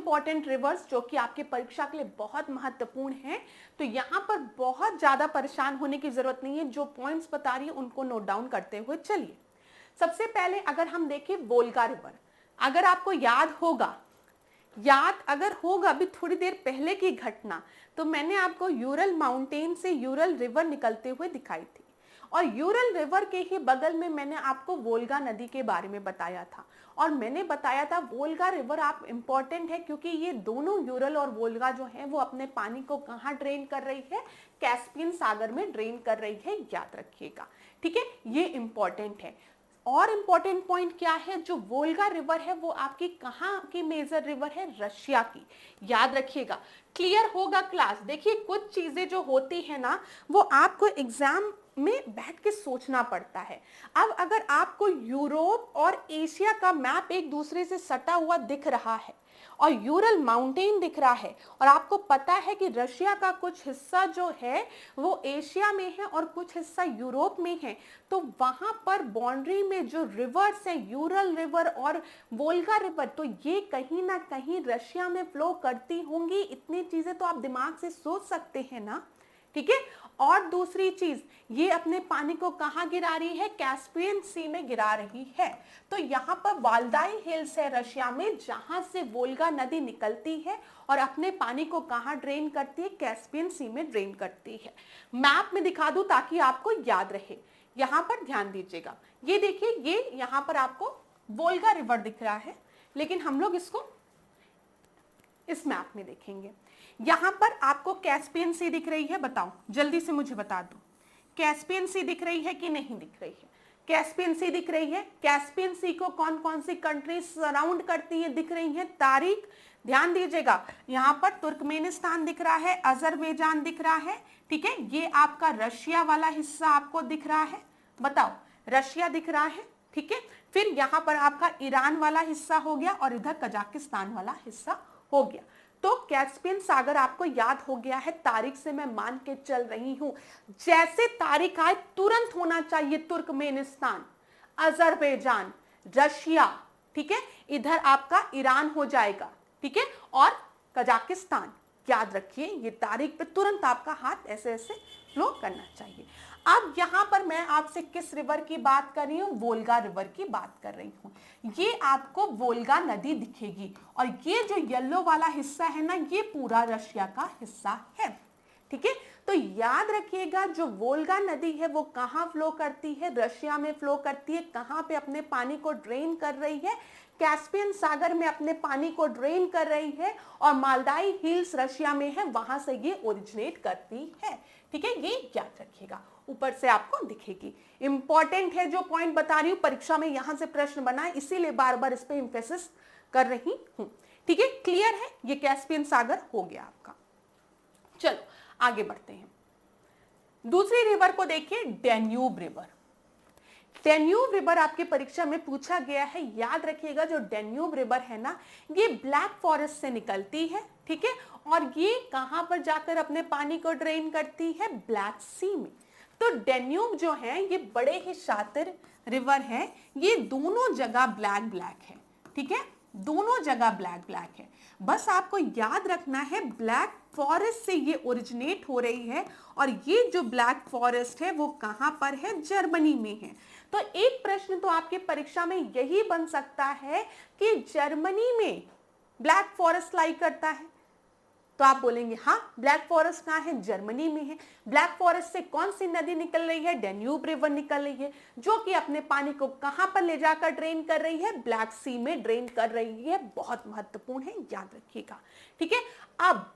Important rivers जो कि आपके परीक्षा के लिए बहुत महत्वपूर्ण है। तो यहाँ पर बहुत ज्यादा परेशान होने की जरूरत नहीं है, जो पॉइंट्स बता रही है उनको नोट डाउन करते हुए चलिए। सबसे पहले अगर हम देखें वोल्गा रिवर, अगर आपको याद अगर होगा अभी थोड़ी देर पहले की घटना, तो मैंने आपको यूरल माउंटेन से यूरल रिवर निकलते हुए दिखाई थी, और यूरल रिवर के ही बगल में मैंने आपको वोल्गा नदी के बारे में बताया था। और मैंने बताया था वोल्गा रिवर आप इंपॉर्टेंट है, क्योंकि ये दोनों यूरल और वोल्गा जो है वो अपने पानी को कहाँ ड्रेन कर रही है, कैस्पियन सागर में ड्रेन कर रही है, याद रखिएगा। ठीक है, ये इंपॉर्टेंट है। और इंपॉर्टेंट पॉइंट क्या है, जो वोल्गा रिवर है वो आपकी कहाँ की मेजर रिवर है, रशिया की, याद रखिएगा। क्लियर होगा क्लास? देखिए कुछ चीजें जो होती है ना वो आपको एग्जाम में बैठ के सोचना पड़ता है। अब अगर आपको यूरोप और एशिया का मैप एक दूसरे से सटा हुआ दिख रहा है और यूरल माउंटेन दिख रहा है, और आपको पता है कि रशिया का कुछ हिस्सा जो है वो एशिया में है और कुछ हिस्सा यूरोप में है, तो वहां पर बाउंड्री में जो रिवर्स है, यूरल रिवर और वोल्गा रिवर, तो ये कहीं ना कहीं रशिया में फ्लो करती होंगी। इतनी चीजें तो आप दिमाग से सोच सकते हैं ना। ठीक है, और दूसरी चीज, ये अपने पानी को कहां गिरा रही है, कैस्पियन सी में गिरा रही है। तो यहाँ पर वाल्दाई हिल्स है रशिया में, जहां से वोल्गा नदी निकलती है और अपने पानी को कहां ड्रेन करती है, कैस्पियन सी में ड्रेन करती है। मैप में दिखा दूं ताकि आपको याद रहे। यहाँ पर ध्यान दीजिएगा, ये देखिए, ये यहाँ पर आपको वोल्गा रिवर दिख रहा है, लेकिन हम लोग इसको इस मैप में देखेंगे। यहां पर आपको कैस्पियन सी दिख रही है, बताओ जल्दी से मुझे बता दो, कैस्पियन सी दिख रही है कि नहीं दिख रही है? कैस्पियन सी दिख रही है। कैस्पियन सी को कौन कौन सी कंट्रीज सराउंड करती है, दिख रही है? तारीख ध्यान दीजिएगा, यहाँ पर तुर्कमेनिस्तान दिख रहा है, अजरबैजान दिख रहा है। ठीक है, ये आपका रशिया वाला हिस्सा आपको दिख रहा है, बताओ रशिया दिख रहा है। ठीक है, फिर यहाँ पर आपका ईरान वाला हिस्सा हो गया और इधर कजाकिस्तान वाला हिस्सा हो गया। तो कैस्पियन सागर आपको याद हो गया है, तारीख से मैं मान के चल रही हूं। जैसे तारीख आए तुरंत होना चाहिए तुर्कमेनिस्तान, अजरबैजान, रशिया। ठीक है, इधर आपका ईरान हो जाएगा। ठीक है, और कजाकिस्तान, याद रखिए ये तारीख पे तुरंत आपका हाथ ऐसे ऐसे फ्लो करना चाहिए। अब यहां पर मैं आपसे किस रिवर की बात कर रही हूं, वोल्गा रिवर की बात कर रही हूं। ये आपको वोल्गा नदी दिखेगी, और ये जो येलो वाला हिस्सा है ना, ये पूरा रशिया का हिस्सा है। ठीक है, तो याद रखिएगा जो वोल्गा नदी है वो कहां फ्लो करती है, रशिया में फ्लो करती है। कहां पे अपने पानी को ड्रेन कर रही है, कैस्पियन सागर में अपने पानी को ड्रेन कर रही है, और मालदाई हिल्स रशिया में है, वहां से ये ओरिजिनेट करती है। ठीक है, ये याद रखिएगा, ऊपर से आपको दिखेगी। इंपॉर्टेंट है जो पॉइंट बता रही हूं, परीक्षा में यहां से प्रश्न बनाए, इसीलिए बार बार इस पे इंफेसिस कर रही हूं। ठीक है, क्लियर है, ये कैस्पियन सागर हो गया आपका। चलो आगे बढ़ते हैं, दूसरी रिवर को देखिए, डेन्यूब रिवर। डेन्यूब रिवर आपके परीक्षा में पूछा गया है, याद रखिएगा जो डेन्यूब रिवर है ना, ये ब्लैक फॉरेस्ट से निकलती है। ठीक है, और ये कहां पर जाकर अपने पानी को ड्रेन करती है, ब्लैक सी में। तो डेन्यूब जो है ये बड़े ही शातिर रिवर है, ये दोनों जगह ब्लैक ब्लैक है। ठीक है, दोनों जगह ब्लैक ब्लैक है। बस आपको याद रखना है ब्लैक फॉरेस्ट से ये ओरिजिनेट हो रही है, और ये जो ब्लैक फॉरेस्ट है वो कहां पर है, जर्मनी में है। तो एक प्रश्न तो आपके परीक्षा में यही बन सकता है कि जर्मनी में ब्लैक फॉरेस्ट लाई करता है, तो आप बोलेंगे हाँ ब्लैक फॉरेस्ट कहाँ है, जर्मनी में है। ब्लैक फॉरेस्ट से कौन सी नदी निकल रही है, डेन्यूब रिवर निकल रही है, जो कि अपने पानी को कहां पर ले जाकर ड्रेन कर रही है, ब्लैक सी में ड्रेन कर रही है। बहुत महत्वपूर्ण है, याद रखिएगा। ठीक है, अब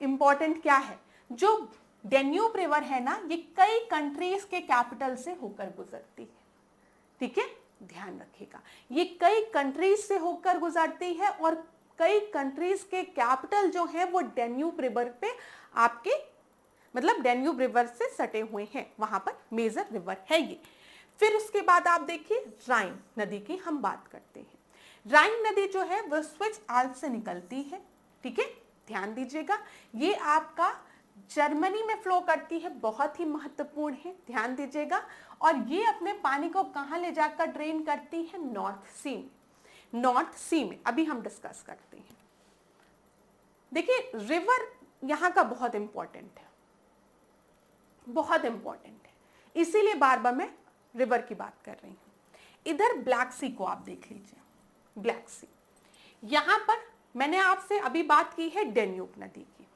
इंपॉर्टेंट क्या है, जो डेन्यूब रिवर है ना, ये कई कंट्रीज के कैपिटल से होकर गुजरती है। ठीक है, ध्यान रखिएगा, ये कई कंट्रीज से होकर गुजरती है, और कई कंट्रीज के कैपिटल जो है वो डेन्यूब रिवर पे आपके मतलब डेन्यूब रिवर से सटे हुए हैं, वहां पर मेजर रिवर है ये। फिर उसके बाद आप देखिए राइन नदी की हम बात करते हैं। राइन नदी जो है वो स्विस आल्प्स से निकलती है। ठीक है, ध्यान दीजिएगा, ये आपका जर्मनी में फ्लो करती है, बहुत ही महत्वपूर्ण है, ध्यान दीजिएगा। और ये अपने पानी को कहां ले जाकर ड्रेन करती है, नॉर्थ सी में। नॉर्थ सी में अभी हम डिस्कस करते हैं। देखिए रिवर यहाँ का बहुत इंपॉर्टेंट है, बहुत इंपॉर्टेंट है, इसीलिए बार बार मैं रिवर की बात कर रही हूं। इधर ब्लैक सी को आप देख लीजिए, ब्लैक सी, यहां पर मैंने आपसे अभी बात की है डेन्यूब नदी की,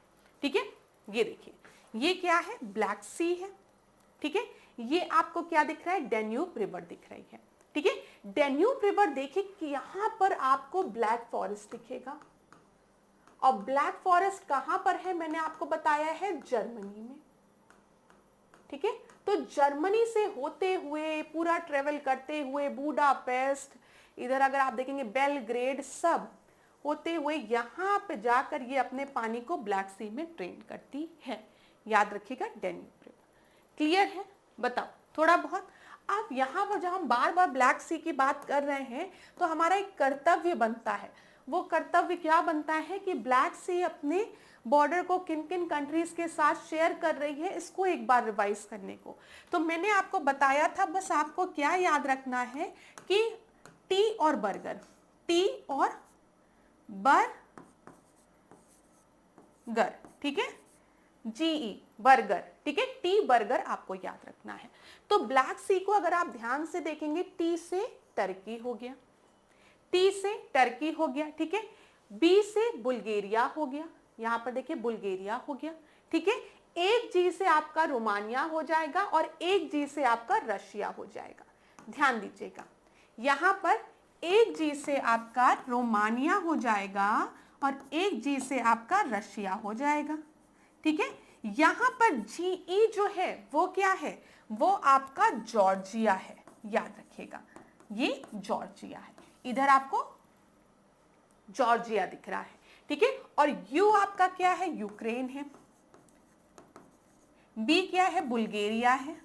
ठीक है। ये देखिए ये क्या है, ब्लैक सी है, ठीक है। ये आपको क्या दिख रहा है, डेन्यूब रिवर दिख रही है, ठीक है। डेन्यूब रिवर देखिए कि यहां पर आपको ब्लैक फॉरेस्ट दिखेगा, और ब्लैक फॉरेस्ट कहां पर है, मैंने आपको बताया है जर्मनी में, ठीक है। तो जर्मनी से होते हुए पूरा ट्रेवल करते हुए बुडापेस्ट, इधर अगर आप देखेंगे बेलग्रेड, सब होते हुए यहाँ पे जाकर ये अपने पानी को ब्लैक सी में ड्रेन करती है। याद रखिएगा डेन्यूब रिवर। क्लियर है, बताओ थोड़ा बहुत। अब यहाँ पर जब हम बार बार ब्लैक सी की बात कर रहे हैं तो हमारा एक कर्तव्य बनता है, वो कर्तव्य क्या बनता है कि ब्लैक सी अपने बॉर्डर को किन किन कंट्रीज के साथ शेयर कर रही है, इसको एक बार रिवाइज करने को। तो मैंने आपको बताया था, बस आपको क्या याद रखना है कि टी और बर्गर, टी और बर्गर, ठीक है, जीई बर्गर, ठीक है, टी बर्गर आपको याद रखना है। तो ब्लैक सी को अगर आप ध्यान से देखेंगे, टी से टर्की हो गया, टी से टर्की हो गया, ठीक है। बी से बुल्गारिया हो गया, यहां पर देखिए बुल्गारिया हो गया, ठीक है। एक जी से आपका रोमानिया हो जाएगा और एक जी से आपका रशिया हो जाएगा। ध्यान दीजिएगा, यहां पर एक जी से आपका रोमानिया हो जाएगा और एक जी से आपका रशिया हो जाएगा, ठीक है। यहां पर जीई जो है वो क्या है, वो आपका जॉर्जिया है, याद रखिएगा ये जॉर्जिया है, इधर आपको जॉर्जिया दिख रहा है, ठीक है। और यू आपका क्या है, यूक्रेन है, बी क्या है, बुल्गारिया है,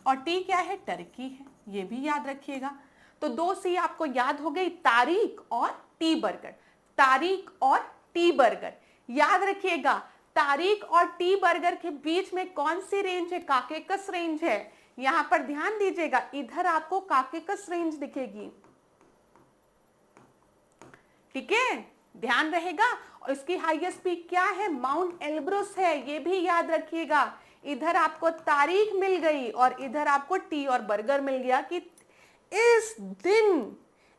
और टी क्या है, टर्की है, ये भी याद रखिएगा। तो दो सी आपको याद हो गई, तारीख और टी बर्गर, तारीख और टी बर्गर। याद रखिएगा तारीख और टी बर्गर के बीच में कौन सी रेंज है, काकेकस रेंज है। यहां पर ध्यान दीजिएगा, इधर आपको काकेकस रेंज दिखेगी, ठीक है, ध्यान रहेगा। और इसकी हाईएस्ट पीक क्या है, माउंट एल्ब्रुस है, ये भी याद रखिएगा। इधर आपको तारीख मिल गई और इधर आपको टी और बर्गर मिल गया कि इस दिन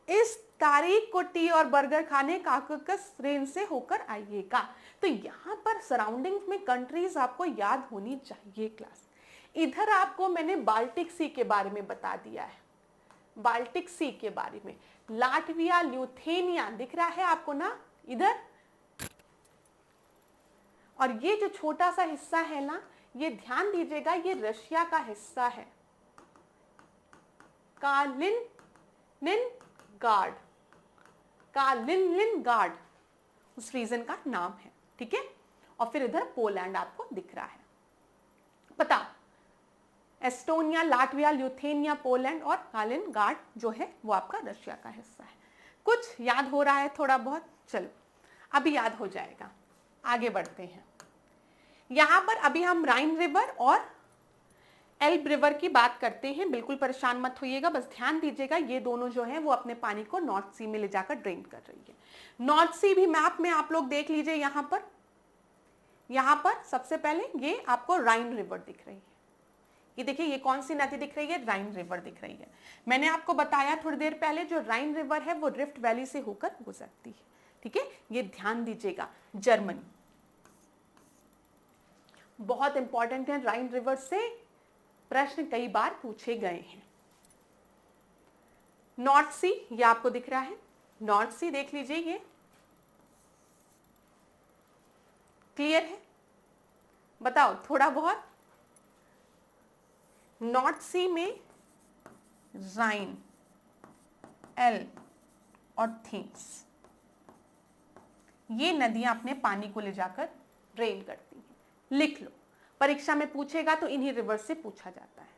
इस तारीख को टी और बर्गर खाने काकेकस रेंज से होकर आइएगा। तो यहाँ पर सराउंडिंग्स में कंट्रीज आपको याद होनी चाहिए क्लास। इधर आपको मैंने बाल्टिक सी के बारे में बता दिया है, बाल्टिक सी के बारे में, लाटविया, ल्यूथेनिया दिख रहा है आपको ना इधर। और ये जो छोटा सा हिस्सा है ना, ये ध्यान दीजिएगा, ये रशिया का हिस्सा है, कालिनिनग्राड, कालिनिनग्राड उस रीजन का नाम है, ठीक है। और फिर इधर पोलैंड आपको दिख रहा है। बताओ, एस्टोनिया, लाटविया, ल्यूथेनिया, पोलैंड और कालिनिनग्राड जो है वो आपका रशिया का हिस्सा है। कुछ याद हो रहा है थोड़ा बहुत, चलो अभी याद हो जाएगा, आगे बढ़ते हैं। यहां पर अभी हम राइन रिवर और एल्ब रिवर की बात करते हैं, बिल्कुल परेशान मत होइएगा, बस ध्यान दीजिएगा ये दोनों जो है वो अपने पानी को नॉर्थ सी में ले जाकर ड्रेन कर रही है। नॉर्थ सी भी मैप में आप लोग देख लीजिए, यहां पर सबसे पहले ये आपको राइन रिवर दिख रही है, ये देखिए ये कौन सी नदी दिख रही है, राइन रिवर दिख रही है। मैंने आपको बताया थोड़ी देर पहले, जो राइन रिवर है वो रिफ्ट वैली से होकर गुजरती है, ठीक है, ये ध्यान दीजिएगा। जर्मनी बहुत इंपॉर्टेंट है, राइन रिवर से प्रश्न कई बार पूछे गए हैं। नॉर्थ सी ये आपको दिख रहा है, नॉर्थ सी देख लीजिए, ये क्लियर है, बताओ थोड़ा बहुत। नॉर्थ सी में राइन, एल्ब और थेम्स, ये नदियां अपने पानी को ले जाकर ड्रेन करती हैं। लिख लो, परीक्षा में पूछेगा तो इन्हीं रिवर से पूछा जाता है।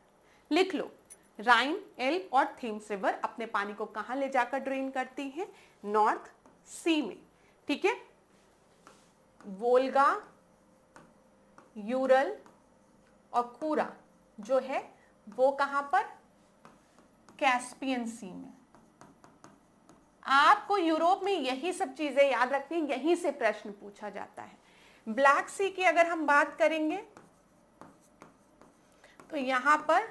लिख लो, राइन, एल्ब और थेम्स रिवर अपने पानी को कहां ले जाकर ड्रेन करती हैं, नॉर्थ सी में, ठीक है। वोल्गा, यूरल और कुरा जो है वो कहां पर, कैस्पियन सी में, आपको यूरोप में यही सब चीजें याद रखनी, यहीं से प्रश्न पूछा जाता है। ब्लैक सी की अगर हम बात करेंगे तो यहां पर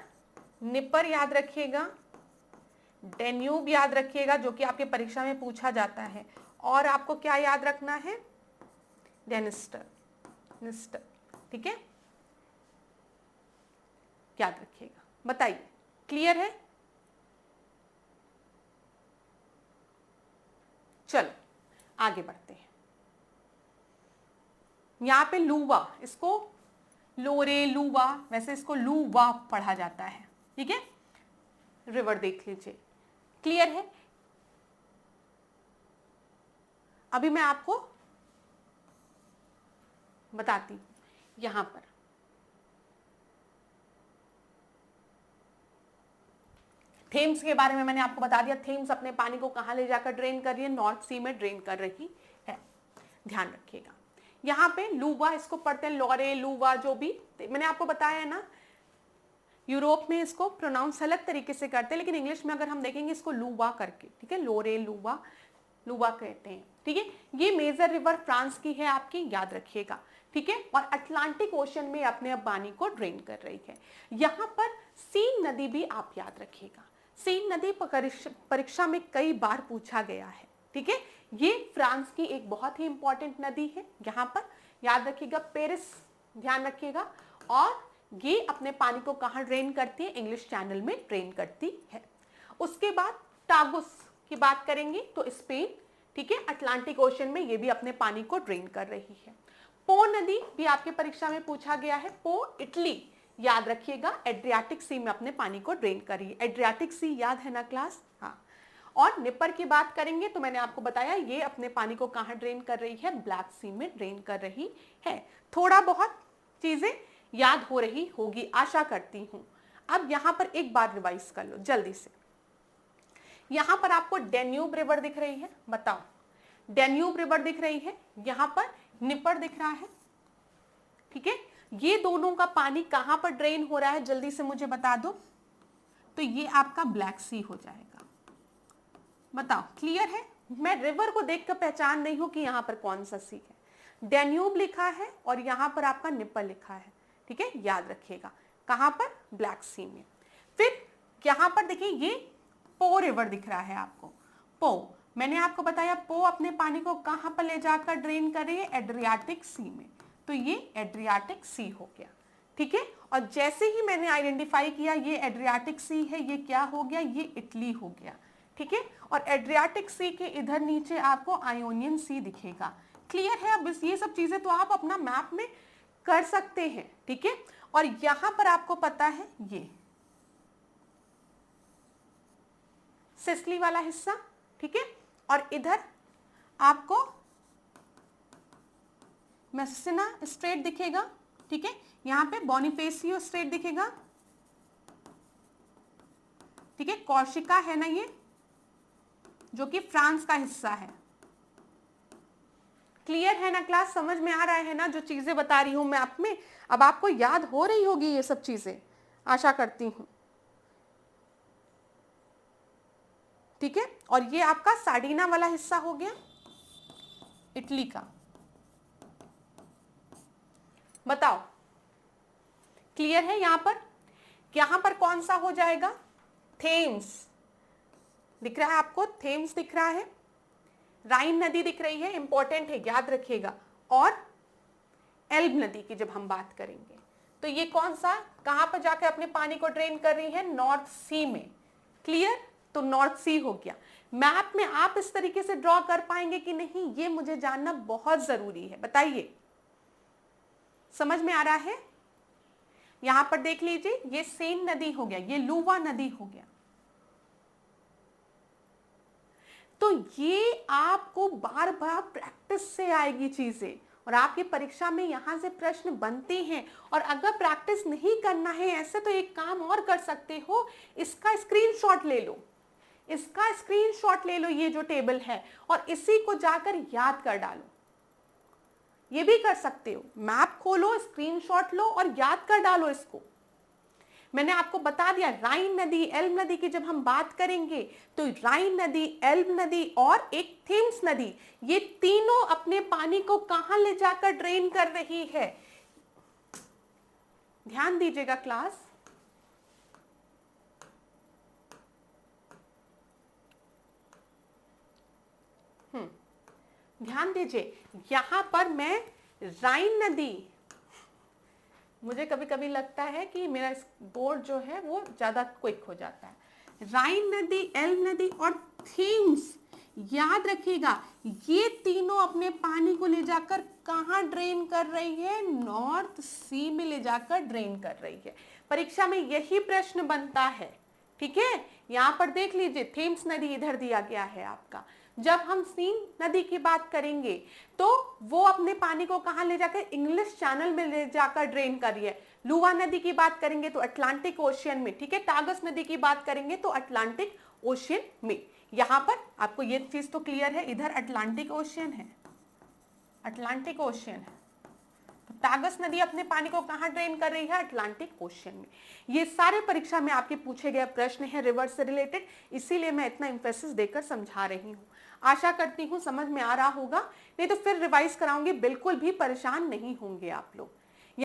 निपर याद रखिएगा, डेन्यूब याद रखिएगा जो कि आपके परीक्षा में पूछा जाता है, और आपको क्या याद रखना है, डेनिस्टर, निस्टर, ठीक है, याद रखिएगा। बताइए, क्लियर है? चलो आगे बढ़ते हैं। यहां पे लूवा, इसको लोरे लूवा, वैसे इसको लूवा पढ़ा जाता है, ठीक है। रिवर देख लीजिए, क्लियर है? अभी मैं आपको बताती हूं। यहां पर थेम्स के बारे में मैंने आपको बता दिया। थेम्स अपने पानी को कहां ले जाकर ड्रेन कर रही है, नॉर्थ सी में ड्रेन कर रही है, ध्यान रखिएगा। यहाँ पे लूवा, इसको पढ़ते हैं लॉरे लूवा, जो भी मैंने आपको बताया है ना, यूरोप में इसको प्रोनाउंस अलग तरीके से करते हैं, लेकिन इंग्लिश में अगर हम देखेंगे इसको लूवा करके, ठीक है, लोरे लूवा, लूवा कहते हैं, ठीक है। ये मेजर रिवर फ्रांस की है आपकी, याद रखिएगा, ठीक है, और अटलांटिक ओशन में अपने पानी को ड्रेन कर रही है। यहाँ पर सीन नदी भी आप याद रखिएगा, सीन नदी परीक्षा में कई बार पूछा गया है, ठीक है। ये फ्रांस की एक बहुत ही इंपॉर्टेंट नदी है, यहाँ पर याद रखिएगा, पेरिस ध्यान रखिएगा, और ये अपने पानी को कहाँ ड्रेन करती है, इंग्लिश चैनल में ड्रेन करती है। उसके बाद टागुस की बात करेंगे तो स्पेन, ठीक है, अटलांटिक ओशन में ये भी अपने पानी को ड्रेन कर रही है। पो नदी भी आपके परीक्षा में पूछा गया है, पो इटली, याद रखिएगा, एड्रियाटिक सी में अपने पानी को ड्रेन कर रही है। एड्रियाटिक सी याद है ना क्लास? हाँ। और निपर की बात करेंगे तो मैंने आपको बताया ये अपने पानी को कहाँ ड्रेन कर रही है, ब्लैक सी में ड्रेन कर रही है। थोड़ा बहुत चीजें याद हो रही होगी, आशा करती हूं। अब यहां पर एक बार रिवाइज कर लो जल्दी से। यहां पर आपको डेन्यूब रिवर दिख रही है, बताओ, डेन्यूब रिवर दिख रही है, यहां पर निपर दिख रहा है, ठीक है। ये दोनों का पानी कहां पर ड्रेन हो रहा है, जल्दी से मुझे बता दो। तो ये आपका ब्लैक सी हो जाएगा, बताओ, क्लियर है? मैं रिवर को देखकर पहचान नहीं हूं कि यहां पर कौन सा सी है। डेन्यूब लिखा है और यहां पर आपका निपर लिखा है, ठीक है, याद रखिएगा, कहां पर, ब्लैक सी में। फिर यहां पर देखिए ये पो रिवर दिख रहा है आपको, पो, मैंने आपको बताया पो अपने पानी को कहां पर ले जाकर ड्रेन कर रही है, एड्रियाटिक सी में, तो ये एड्रियाटिक सी हो गया, ठीक है। और जैसे ही मैंने आइडेंटिफाई किया ये एड्रियाटिक सी है, ये क्या हो गया, ये इटली हो गया, ठीक है। और एड्रियाटिक सी के इधर नीचे आपको आयोनियन सी दिखेगा, क्लियर है? अब ये सब चीजें तो आप अपना मैप में कर सकते हैं, ठीक है। और यहां पर आपको पता है ये सिसिली वाला हिस्सा, ठीक है, और इधर आपको मेसिना स्ट्रेट दिखेगा, ठीक है, यहां पे बोनिफेसियो स्ट्रेट दिखेगा, ठीक है, कॉर्सिका है ना ये, जो कि फ्रांस का हिस्सा है। क्लियर है ना क्लास? समझ में आ रहा है ना जो चीजें बता रही हूं मैं आप में? अब आपको याद हो रही होगी ये सब चीजें, आशा करती हूं, ठीक है। और ये आपका सार्डिना वाला हिस्सा हो गया इटली का, बताओ, क्लियर है? यहां पर कौन सा हो जाएगा, थेम्स दिख रहा है आपको, थेम्स दिख रहा है, राइन नदी दिख रही है, इंपॉर्टेंट है, याद रखिएगा। और एल्ब नदी की जब हम बात करेंगे तो ये कौन सा, कहां पर जाकर अपने पानी को ड्रेन कर रही है, नॉर्थ सी में, क्लियर? तो नॉर्थ सी हो गया। मैप में आप इस तरीके से ड्रॉ कर पाएंगे कि नहीं, ये मुझे जानना बहुत जरूरी है, बताइए, समझ में आ रहा है? यहां पर देख लीजिए, ये सेन नदी हो गया, ये लूवा नदी हो गया। तो ये आपको बार बार प्रैक्टिस से आएगी चीजें, और आपकी परीक्षा में यहां से प्रश्न बनते हैं। और अगर प्रैक्टिस नहीं करना है ऐसे, तो एक काम और कर सकते हो, इसका स्क्रीनशॉट ले लो, इसका स्क्रीनशॉट ले लो, ये जो टेबल है, और इसी को जाकर याद कर डालो। ये भी कर सकते हो, मैप खोलो, स्क्रीनशॉट लो और याद कर डालो इसको। मैंने आपको बता दिया राइन नदी, एल्ब नदी की जब हम बात करेंगे तो राइन नदी, एल्ब नदी और एक थेम्स नदी, ये तीनों अपने पानी को कहां ले जाकर ड्रेन कर रही है? ध्यान दीजिएगा क्लास। ध्यान दीजिए, यहां पर मैं राइन नदी, मुझे कभी कभी लगता है कि मेरा बोर्ड जो है वो ज्यादा क्विक हो जाता है। राइन नदी, एल्ब नदी और थेम्स, याद रखिएगा ये तीनों अपने पानी को ले जाकर कहां ड्रेन कर रही है? नॉर्थ सी में ले जाकर ड्रेन कर रही है। परीक्षा में यही प्रश्न बनता है, ठीक है। यहां पर देख लीजिए, थेम्स नदी इधर दिया गया है आपका। जब हम सीन नदी की बात करेंगे तो वो अपने पानी को कहां ले जाकर? इंग्लिश चैनल में ले जाकर ड्रेन कर रही है। लुवा नदी की बात करेंगे तो अटलांटिक ओशियन में, ठीक है। टागस नदी की बात करेंगे तो अटलांटिक ओशियन में। यहां पर आपको ये चीज तो क्लियर है, इधर अटलांटिक ओशियन है, अटलांटिक ओशियन है। तो टागस नदी अपने पानी को कहां ड्रेन कर रही है? अटलांटिक ओशियन में। ये सारे परीक्षा में आपके पूछे गए प्रश्न है रिवर से रिलेटेड, इसीलिए मैं इतना इंफेसिस देकर समझा रही हूँ। आशा करती हूँ समझ में आ रहा होगा, नहीं तो फिर रिवाइज कराऊंगी, बिल्कुल भी परेशान नहीं होंगे आप लोग।